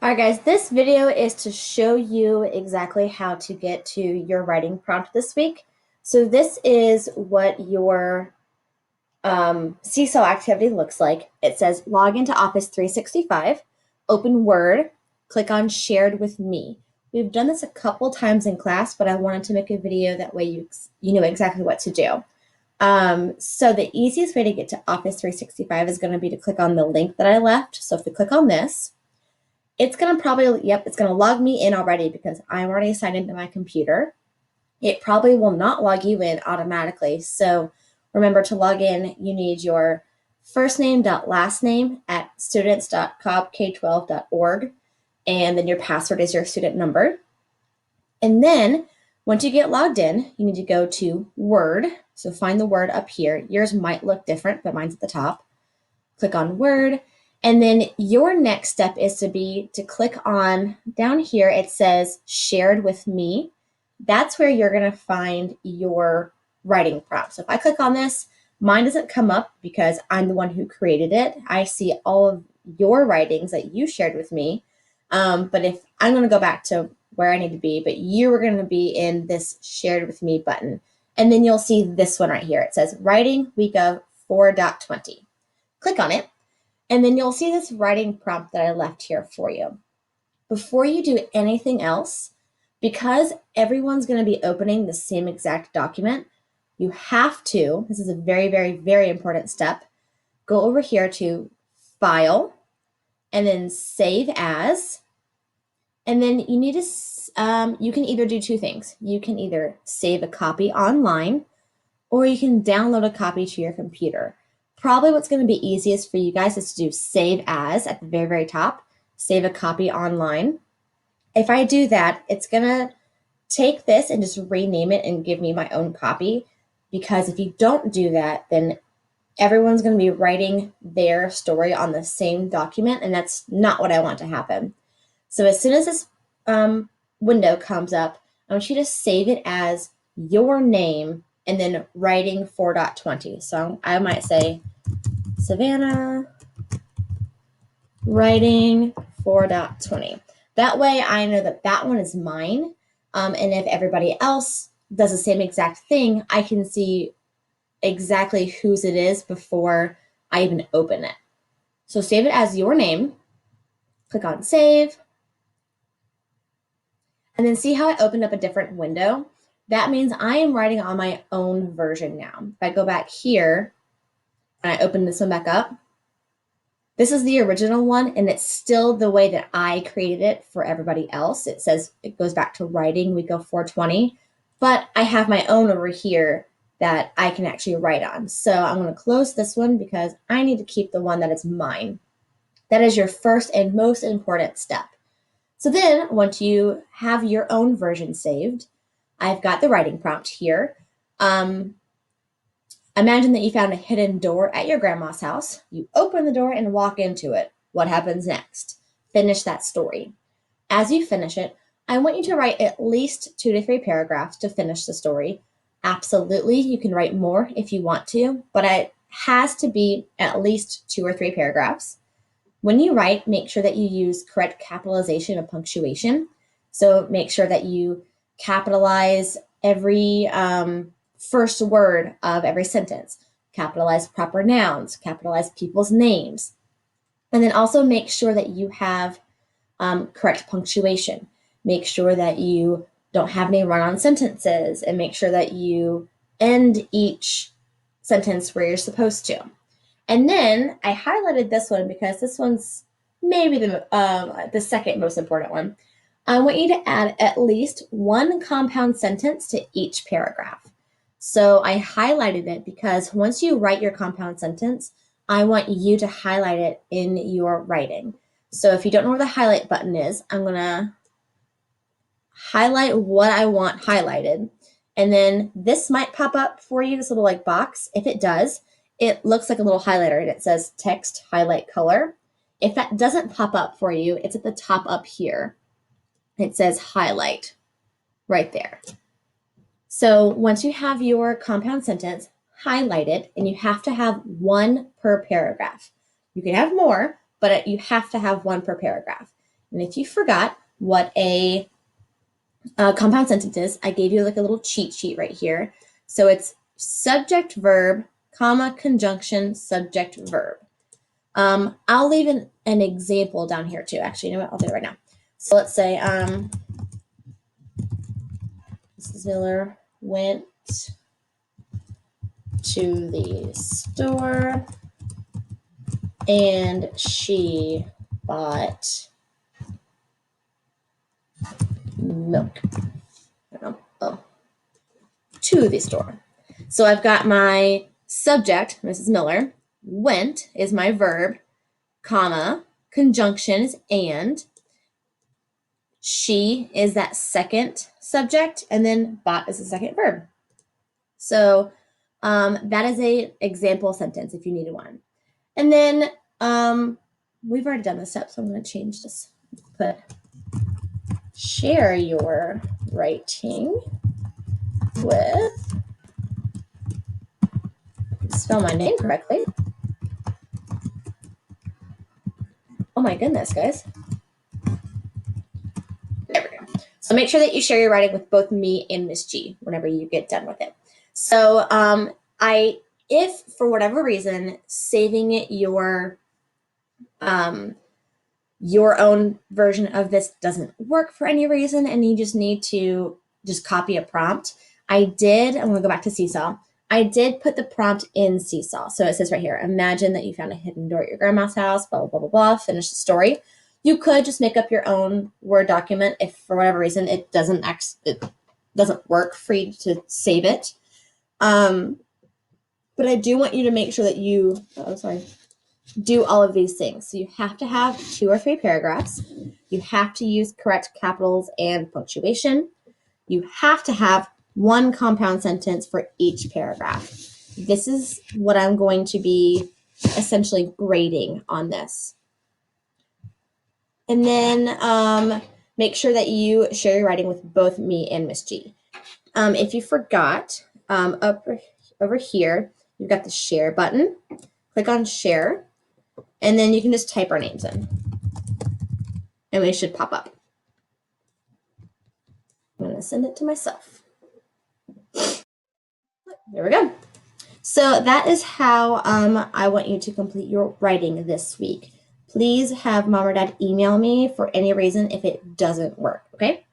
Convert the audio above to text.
Alright guys, this video is to show you exactly how to get to your writing prompt this week. So this is what your Seesaw activity looks like. It says log into Office 365, open Word, click on Shared with Me. We've done this a couple times in class, but I wanted to make a video that way you know exactly what to do. So the easiest way to get to Office 365 is going to be to click on the link that I left. So if we click on this, it's going to it's going to log me in already because I'm already signed into my computer. It probably will not log you in automatically. So remember to log in, you need your first name dot last name at students.cobbk12.org, and then your password is your student number. And then once you get logged in, you need to go to Word. So find the word up here. Yours might look different, but mine's at the top. Click on Word. And then your next step is to click on down here. It says shared with me. That's where you're going to find your writing prompt. So if I click on this, mine doesn't come up because I'm the one who created it. I see all of your writings that you shared with me. But if I'm going to go back to where I need to be, but you are going to be in this shared with me button. And then you'll see this one right here. It says writing week of 4.20. Click on it. And then you'll see this writing prompt that I left here for you. Before you do anything else, because everyone's going to be opening the same exact document, you have to, this is a very, very, very important step, go over here to File, and then Save As, and then you need to, you can either do two things. You can either save a copy online, or you can download a copy to your computer. Probably what's going to be easiest for you guys is to do Save As at the very, very top, save a copy online. If I do that, it's going to take this and just rename it and give me my own copy, because if you don't do that, then everyone's going to be writing their story on the same document, and that's not what I want to happen. So as soon as this window comes up, I want you to save it as your name and then writing 4.20. So I might say Savannah writing 4.20. That way I know that that one is mine. And if everybody else does the same exact thing, I can see exactly whose it is before I even open it. So save it as your name, click on save, and then see how I opened up a different window? That means I am writing on my own version now. If I go back here and I open this one back up, this is the original one, and it's still the way that I created it for everybody else. It says it goes back to writing week of 4.20, but I have my own over here that I can actually write on. So I'm going to close this one because I need to keep the one that is mine. That is your first and most important step. So then once you have your own version saved, I've got the writing prompt here. Imagine that you found a hidden door at your grandma's house. You open the door and walk into it. What happens next? Finish that story. As you finish it, I want you to write at least 2 to 3 paragraphs to finish the story. Absolutely, you can write more if you want to, but it has to be at least 2 or 3 paragraphs. When you write, make sure that you use correct capitalization and punctuation. So make sure that you capitalize every first word of every sentence, capitalize proper nouns, capitalize people's names. And then also make sure that you have correct punctuation. Make sure that you don't have any run-on sentences, and make sure that you end each sentence where you're supposed to. And then I highlighted this one because this one's maybe the second most important one. I want you to add at least 1 compound sentence to each paragraph. So I highlighted it because once you write your compound sentence, I want you to highlight it in your writing. So if you don't know where the highlight button is, I'm going to highlight what I want highlighted. And then this might pop up for you, this little like box. If it does, it looks like a little highlighter and it says text highlight color. If that doesn't pop up for you, it's at the top up here. It says highlight right there. So once you have your compound sentence highlighted, and you have to have 1 per paragraph. You can have more, but you have to have 1 per paragraph. And if you forgot what a compound sentence is, I gave you like a little cheat sheet right here. So it's subject, verb, comma, conjunction, subject, verb. I'll leave an example down here too. Actually, you know what? I'll do it right now. So let's say Mrs. Miller went to the store and she bought milk. To the store. So I've got my subject, Mrs. Miller, went is my verb, comma, conjunction is and, she is that second subject, and then bought is the second verb. So that is a example sentence if you needed one. And then we've already done this step, so I'm going to change this. Put share your writing with, spell my name correctly. Oh my goodness, guys. There we go. So make sure that you share your writing with both me and Miss G whenever you get done with it. So if for whatever reason saving your own version of this doesn't work for any reason and you just need to just copy a prompt, I'm going to go back to Seesaw. I did put the prompt in Seesaw. So it says right here, imagine that you found a hidden door at your grandma's house, blah, blah, blah, blah, blah, finish the story. You could just make up your own Word document if for whatever reason it doesn't work for you to save it. But I do want you to make sure that you, do all of these things. So you have to have 2 or 3 paragraphs. You have to use correct capitals and punctuation. You have to have 1 compound sentence for each paragraph. This is what I'm going to be essentially grading on this. And then make sure that you share your writing with both me and Miss G. If you forgot, over here, you've got the share button. Click on share, and then you can just type our names in. And it should pop up. I'm going to send it to myself. There we go. So that is how I want you to complete your writing this week. Please have mom or dad email me for any reason if it doesn't work, okay?